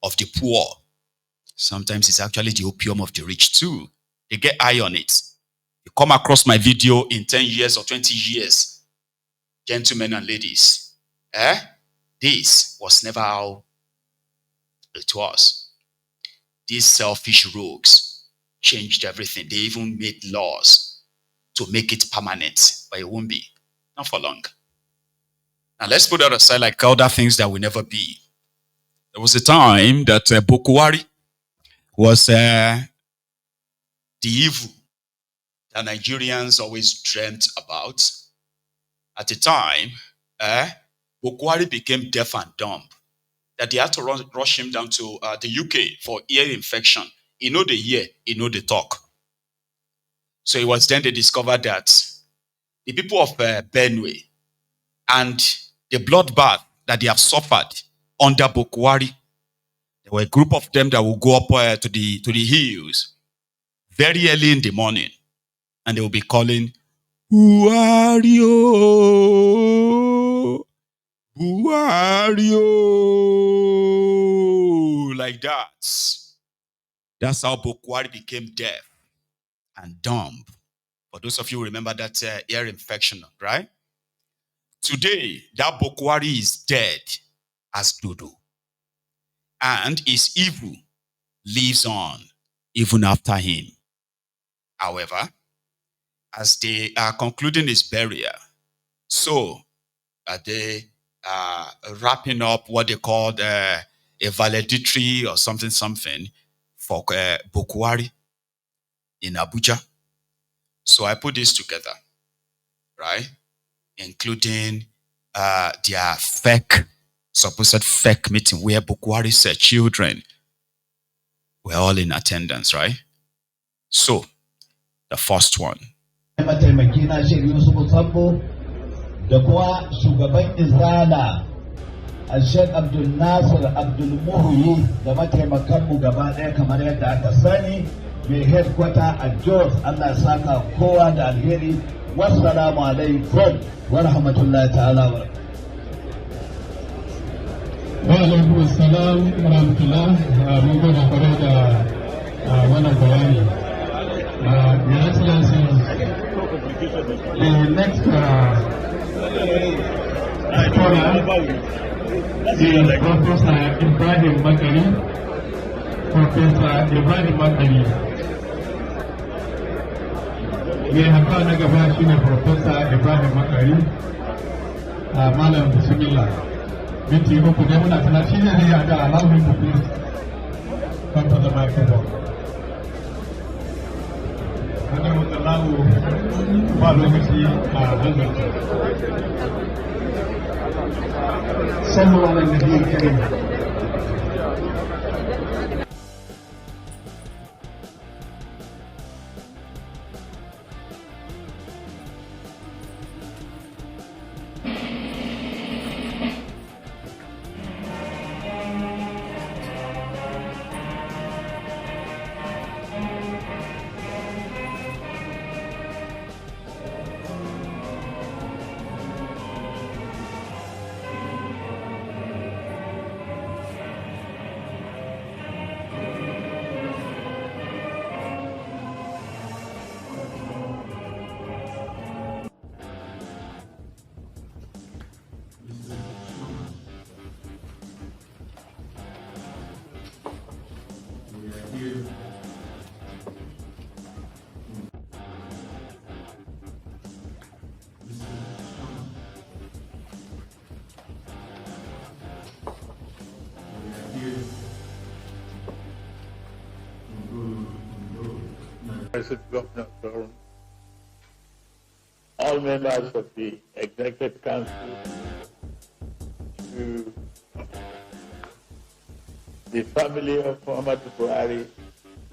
of the poor. Sometimes it's actually the opium of the rich too. They get eye on it. You come across my video in 10 years or 20 years, gentlemen and ladies, this was never how it was. These selfish rogues changed everything. They even made laws to make it permanent, but it won't be. Not for long. Now let's put that aside like other things that will never be. There was a time that Bokohari was the evil that Nigerians always dreamt about. At the time, Bokohari became deaf and dumb. That they had to rush him down to the UK for ear infection. He know the hear, he know the talk. So it was then they discovered that the people of Benue and the bloodbath that they have suffered under Bokohari, there were a group of them that will go up to the hills very early in the morning, and they will be calling, Buhari, Buhari, like that. That's how Bokohari became deaf and dumb. For those of you who remember that ear infection, right? Today, that Bokohari is dead as dodo. And his evil lives on even after him. However, as they are concluding his burial, so they are wrapping up what they called a valedictory or something for Bokohari in Abuja. So I put this together, right? Including their supposed fake meeting where Bokohari's children were all in attendance, right? So, the first one. Mataimakina Sheikh Yusuf da kuwa shugaban Izala Sheikh Abdul Nasir Abdul Muhyi da mataimakanmu gaba ɗaya kamar yadda aka sani mai headquarter a Jos. Allah saka kowa da alheri. Wassalamu alaikum wa rahmatullahi ta'ala wa alaikum assalam wa rahmatullah. Mun gode kwarai da wannan bayani. Your Excellency, the next scholar is Professor Ibrahim Makari. Professor Ibrahim Makari. We have found a Professor Ibrahim Makari. Malam Bismillah. Binti uku ne muna tunashi ne ya da allow him to please come to the microphone. Haka mutalahu ba lokaci a hanzarta. Sallu ala nabi karim. President Governor Forum, all members of the Executive Council, to the family of Muhammad Buhari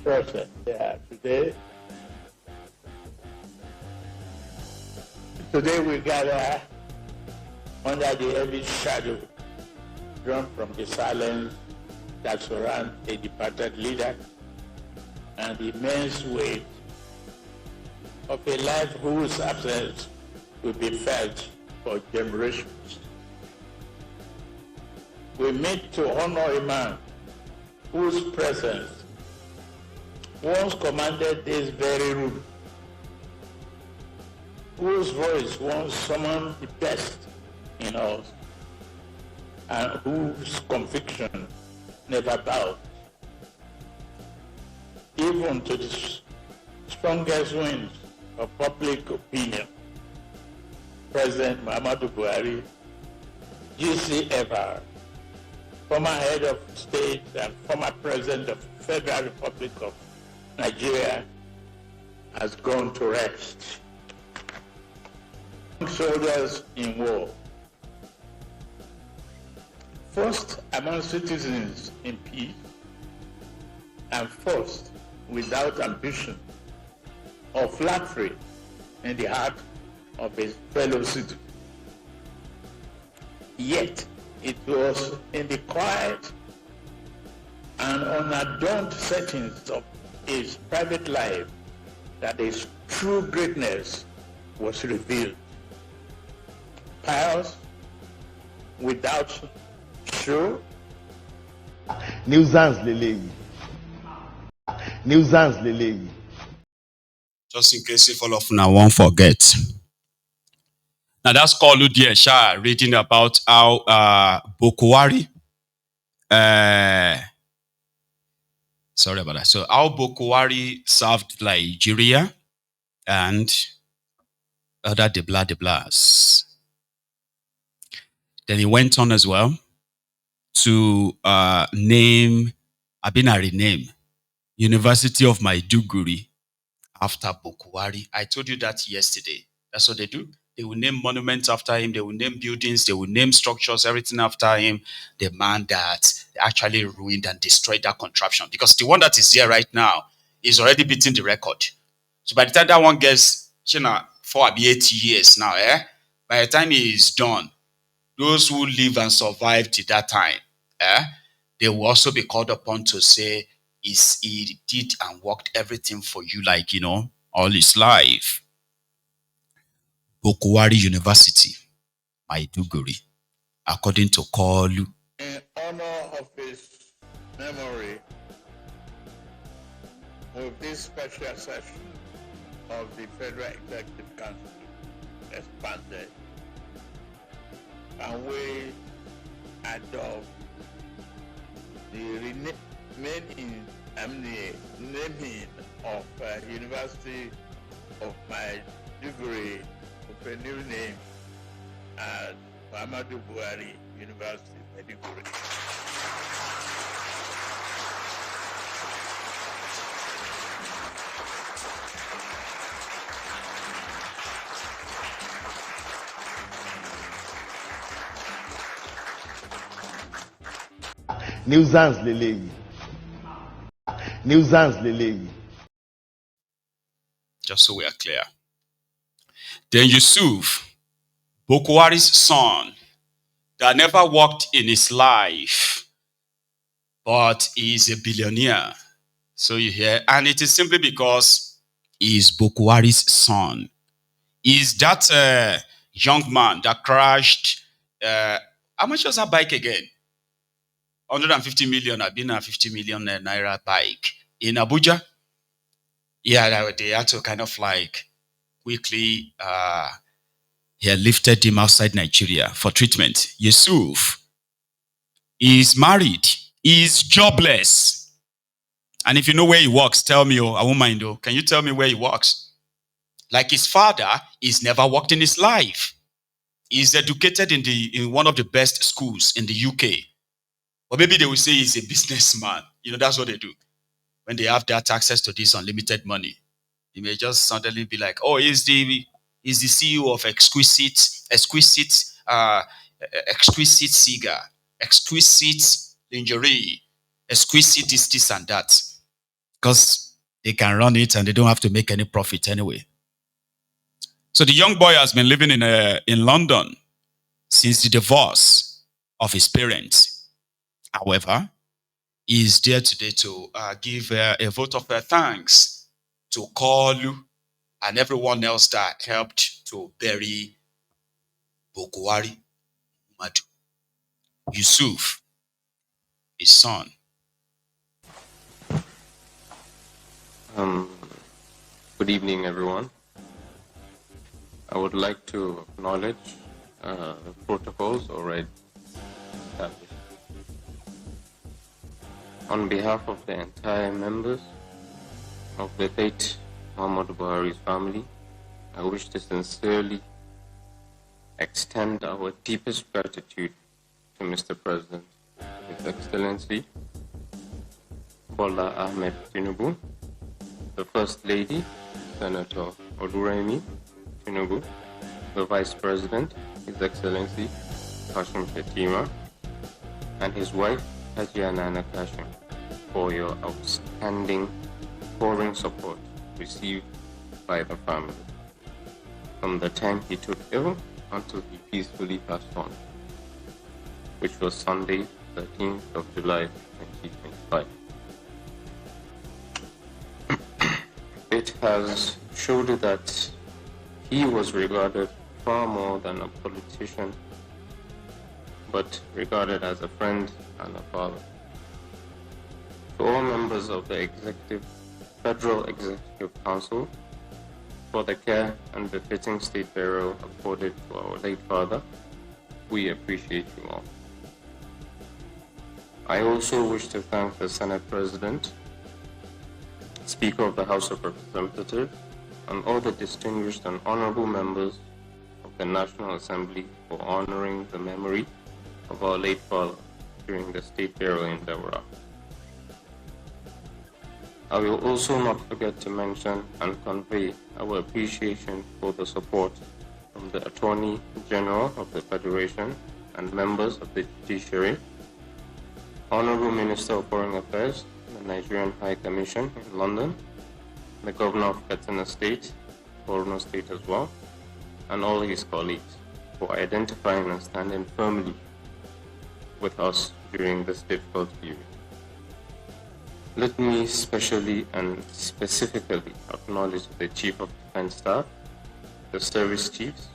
present here today. Today we gather under the heavy shadow drawn from the silence that surrounds a departed leader and the immense weight of a life whose absence will be felt for generations. We meet to honor a man whose presence once commanded this very room, whose voice once summoned the best in us, and whose conviction never bowed, even to the strongest winds of public opinion. President Muhammadu Buhari, GCFR, former head of state and former president of the Federal Republic of Nigeria, has gone to rest. Soldiers in war. First among citizens in peace, and first without ambition or flattery in the heart of his fellow citizens. Yet it was in the quiet and unadorned settings of his private life that his true greatness was revealed. Pious, without show. Nuisance lele. Nuisance lele. Just in case if all of now won't forget. Now that's called Udia Shah reading about how Bokohari, sorry about that. So how Bokohari served Nigeria and other deblas. Then he went on as well to rename University of Maiduguri after Bokohari. I told you that yesterday. That's what they do. They will name monuments after him. They will name buildings. They will name structures, everything after him. The man that actually ruined and destroyed that contraption. Because the one that is there right now is already beating the record. So by the time that one gets, 80 years now, by the time he is done, those who live and survive to that time, they will also be called upon to say, he did and worked everything for you, all his life. Bokohari University, Maiduguri, according to Kalu. In honor of his memory, with this special session of the Federal Executive Council expanded, and we adopt the naming of University of Maiduguri with a new name as Muhammadu Buhari University, Maiduguri. Nuisance lele. Nuisance lele. Just so we are clear. Then Yusuf, Bokohari's son, that never worked in his life, but he is a billionaire. So you hear, and it is simply because he is Bokohari's son. He is that young man that crashed. How much was that bike again? 150 million. I've been a 50 million naira bike in Abuja. Yeah, they had to kind of quickly he had lifted him outside Nigeria for treatment. Yusuf is married. He is jobless. And if you know where he works, tell me, I won't mind. Can you tell me where he works? Like his father, he's never worked in his life. He's educated in one of the best schools in the UK. Or maybe they will say he's a businessman. That's what they do. When they have that access to this unlimited money, you may just suddenly be like, oh, he's the CEO of exquisite cigar, exquisite lingerie, exquisite this and that. Because they can run it and they don't have to make any profit anyway. So the young boy has been living in London since the divorce of his parents. However, he is there today to give a vote of thanks to Kalu and everyone else that helped to bury Bokohari Madu. Yusuf, his son, Good evening, everyone. I would like to acknowledge the protocols already established. On behalf of the entire members of the late Muhammad Buhari's family, I wish to sincerely extend our deepest gratitude to Mr. President, His Excellency Bola Ahmed Tinubu, the First Lady, Senator Oduremi Tinubu, the Vice President, His Excellency Kashim Shettima, and his wife, Hajia Nana Kashim, for your outstanding pouring support received by the family from the time he took ill until he peacefully passed on, which was Sunday, 13th of July, 2025. It has showed that he was regarded far more than a politician, but regarded as a friend and a father. To all members of the Federal Executive Council, for the care and befitting state burial accorded to our late father, we appreciate you all. I also wish to thank the Senate President, Speaker of the House of Representatives, and all the distinguished and honorable members of the National Assembly for honoring the memory of our late father during the state burial in Deborah. I will also not forget to mention and convey our appreciation for the support from the Attorney General of the Federation and members of the Judiciary, Honorable Minister of Foreign Affairs, the Nigerian High Commission in London, the Governor of Katsina State, Borno State as well, and all his colleagues for identifying and standing firmly with us during this difficult period. Let me specially and specifically acknowledge the Chief of Defense Staff, the service chiefs,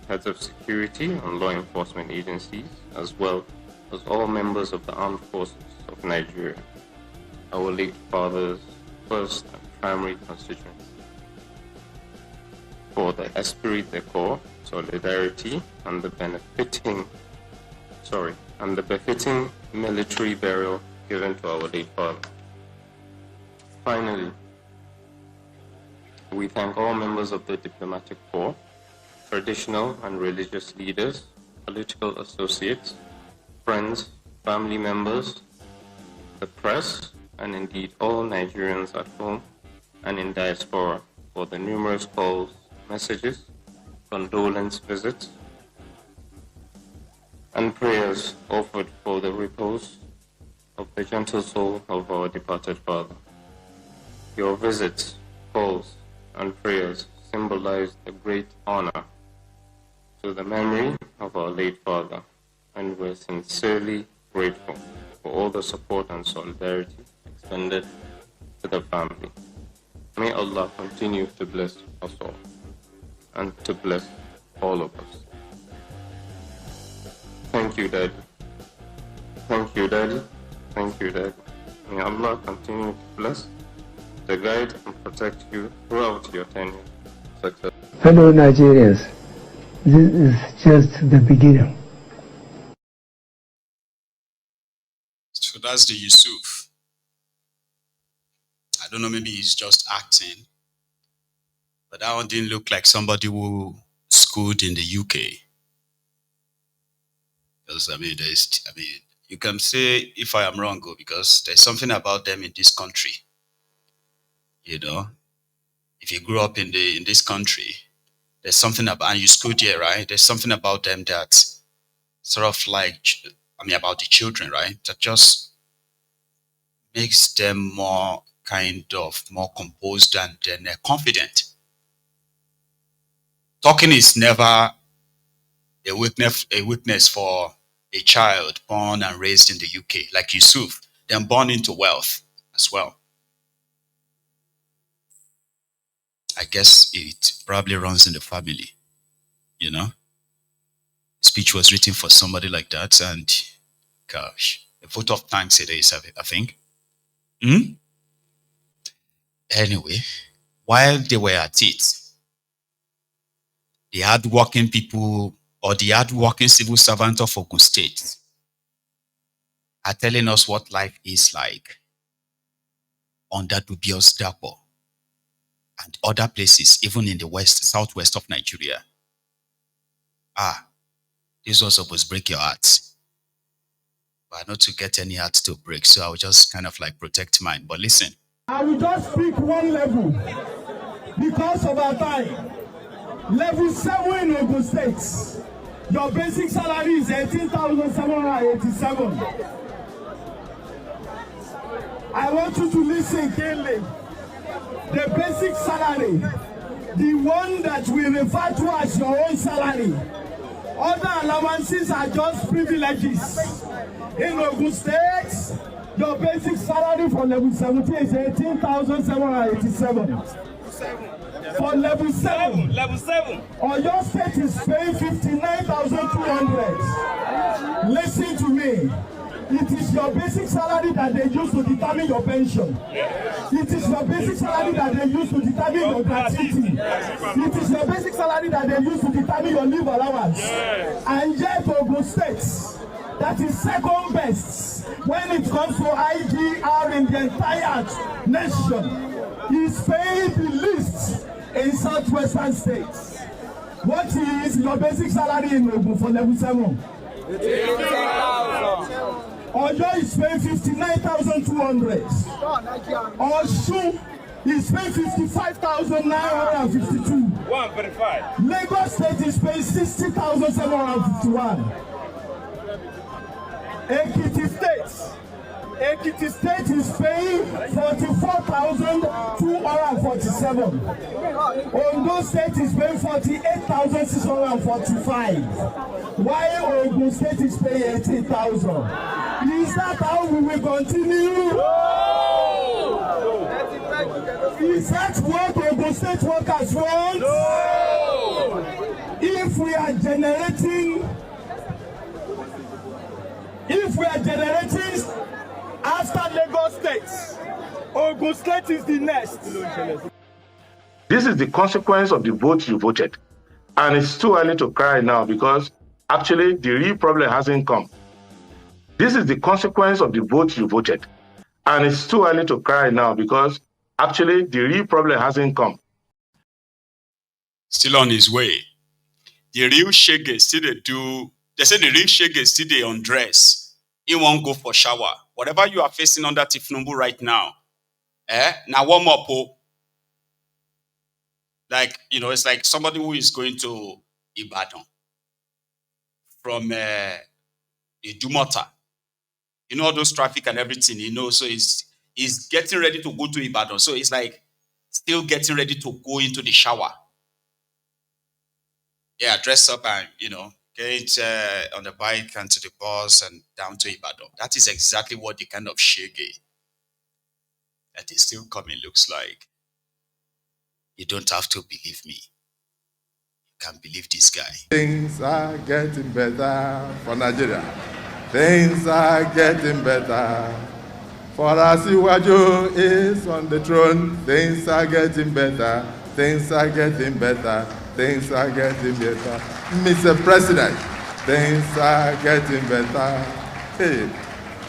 heads of security and law enforcement agencies, as well as all members of the armed forces of Nigeria, our late father's first and primary constituency, for the esprit de corps, solidarity, and the befitting military burial given to our late father. Finally, we thank all members of the diplomatic corps, traditional and religious leaders, political associates, friends, family members, the press, and indeed all Nigerians at home and in diaspora for the numerous calls, messages, condolence visits, and prayers offered for the repose of the gentle soul of our departed father. Your visits, calls, and prayers symbolize a great honor to the memory of our late father, and we're sincerely grateful for all the support and solidarity extended to the family. May Allah continue to bless us all and to bless all of us. Thank you, Daddy. Thank you, Daddy. Thank you, Daddy. May Allah continue to bless, to guide, and protect you throughout your tenure. Success. Fellow Nigerians, this is just the beginning. So that's the Yusuf. I don't know, maybe he's just acting. But that one didn't look like somebody who schooled in the UK. Because, you can say if I am wrong, because there's something about them in this country. You know, if you grew up in this country, there's something about, and you schooled here, right? There's something about them that sort of like, about the children, right? That just makes them more composed and then confident. Talking is never a weakness for a child born and raised in the UK, like Yusuf, then born into wealth as well. I guess it probably runs in the family, you know. Speech was written for somebody like that, and gosh, a vote of thanks it is, I think. Anyway, while they were at it, the hardworking people or the hardworking civil servants of Ogun State are telling us what life is like under dubious Dapo and other places, even in the southwest of Nigeria. This was supposed to break your heart. But not to get any heart to break, so I will just kind of like protect mine. But listen. I will just pick one level because of our time. Level 7 in Ogun State. Your basic salary is 18,787. I want you to listen keenly. The basic salary, the one that we refer to as your own salary. Other allowances are just privileges. In Ogun State, your basic salary for level 17 is 18,787. For level 7, or your state is paying 59,200. Listen to me. It is your basic salary that they use to determine your pension. It is your basic salary that they use to determine your gratuity. It is your basic salary that they use to determine your leave allowance. And yet Ogun State, that is second best when it comes to IGR in the entire nation, is paying the least in southwestern states. What is your basic salary in Ogun for level 7? Oyo is paying 59,200. Osun is paying 55,952. 135. Lagos State is paying 60,751. Ekiti State is paying 44,247. Ondo State is paying 48,645. While Ogun State is paying 18,000. Is that how we will continue? No. Is that what Ogun State workers want? No. If we are generating after Lagos State, Ogun State is the next. This is the consequence of the vote you voted. And it's too early to cry now because actually the real problem hasn't come. This is the consequence of the vote you voted. And it's too early to cry now because actually the real problem hasn't come. Still on his way. The real shege still they do. They say the real shege still they undress. He won't go for shower. Whatever you are facing under Tifnumbu right now, now warm up. Like, it's like somebody who is going to Ibadan from Idumota. All those traffic and everything, so he's getting ready to go to Ibadan. So it's like still getting ready to go into the shower. Yeah, dress up and, get on the bike and to the bus and down to Ibadan. That is exactly what the kind of shege that is still coming looks like. You don't have to believe me. You can believe this guy. Things are getting better for Nigeria. Things are getting better. For Asiwaju is on the throne. Things are getting better. Things are getting better. Things are getting better. Mr. President, things are getting better. Hey,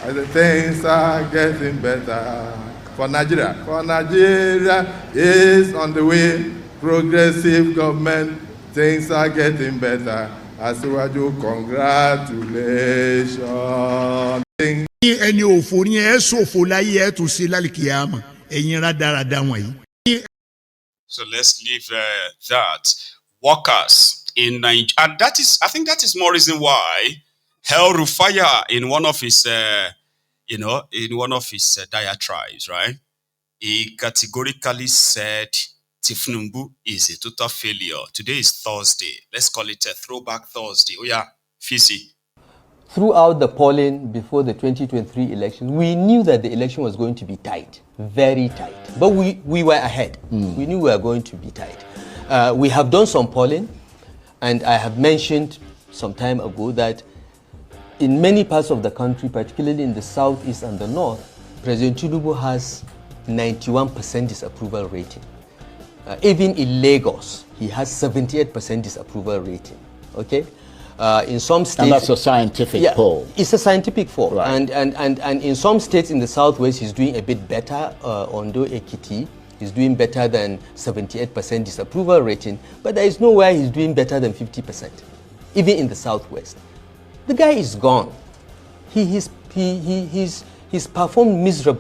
I said, things are getting better for Nigeria. For Nigeria is on the way. Progressive government, things are getting better. Asiwaju, congratulations. Ẹni òfò ni ẹ ṣòfò láyé ẹ tún ṣe lálìkìyàmọ ẹ̀yin rádaràda wọ̀nyí. So let's leave that. Workers in Nigeria, and I think that is more reason why El Rufaya in one of his diatribes, right? He categorically said Tifnumbu is a total failure. Today is Thursday. Let's call it a throwback Thursday. Oh yeah, FEC. Throughout the polling before the 2023 election, we knew that the election was going to be tight, very tight. But we were ahead. We knew we were going to be tight. We have done some polling, and I have mentioned some time ago that in many parts of the country, particularly in the southeast and the north, President Tinubu has 91% disapproval rating. Even in Lagos, he has 78% disapproval rating. Okay, in some states, and that's a scientific poll. It's a scientific poll, right. and in some states in the southwest, he's doing a bit better. Ondo Ekiti is doing better than 78% disapproval rating, but there is nowhere he's doing better than 50%, even in the southwest. The guy is gone. He's performed miserably.